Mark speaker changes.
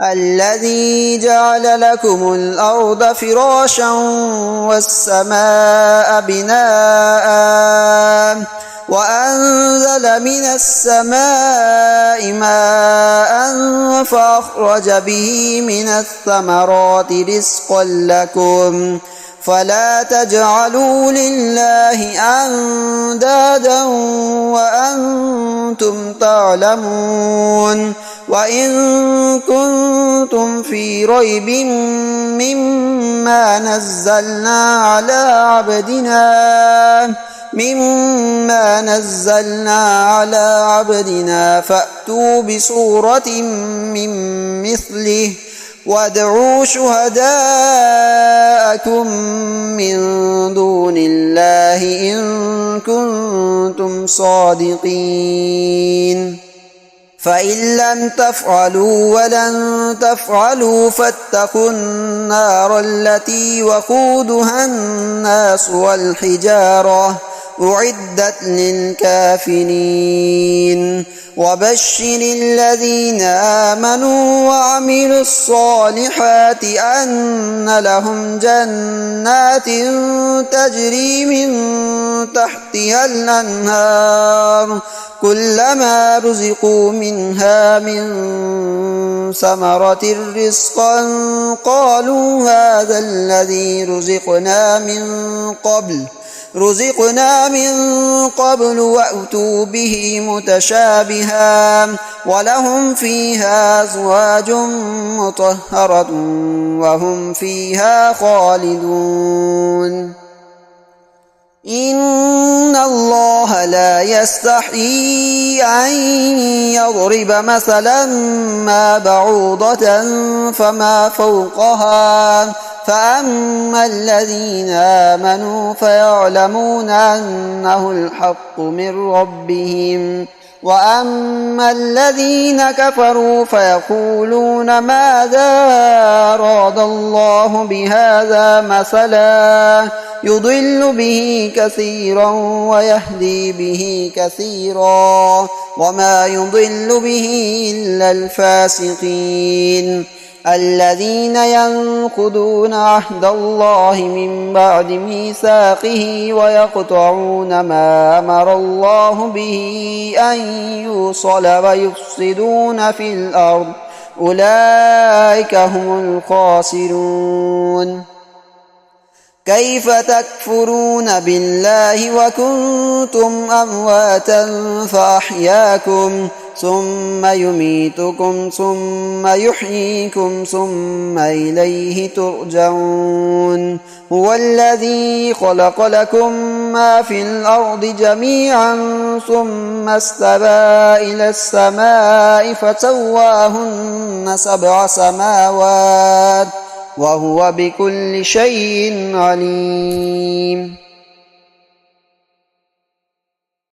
Speaker 1: الذي جعل لكم الأرض فراشا والسماء بناء وأنزل من السماء ماء فأخرج به من الثمرات رزقا لكم فلا تجعلوا لله أندادا وأنتم تعلمون وإن كنتم في ريب مما نزلنا على عبدنا فأتوا بسورة من مثله وادعوا شهداءكم من دون الله إن كنتم صادقين فإن لم تفعلوا ولن تفعلوا فاتقوا النار التي وقودها الناس والحجارة أعدت للكافرين وبشر الذين آمنوا وعملوا الصالحات أن لهم جنات تجري من تحتها الأنهار كلما رزقوا منها من ثمرة رزقا قالوا هذا الذي رزقنا من قبل وأتوا به متشابها ولهم فيها أزواج مطهرة وهم فيها خالدون إن الله لا يستحيي أن يضرب مثلا ما بعوضة فما فوقها فأما الذين آمنوا فيعلمون أنه الحق من ربهم وأما الذين كفروا فيقولون ماذا أراد الله بهذا مثلا يضل به كثيرا ويهدي به كثيرا وما يضل به إلا الفاسقين الذين ينقضون عهد الله من بعد ميثاقه ويقطعون ما أمر الله به أن يوصل ويفسدون في الأرض أولئك هم الخاسرون كيف تكفرون بالله وكنتم أمواتا فأحياكم ثم يميتكم ثم يحييكم ثم إليه ترجعون هو الذي خلق لكم ما في الأرض جميعا ثم استوى إلى السماء فسواهن 7 سماوات وهو بكل شيء عليم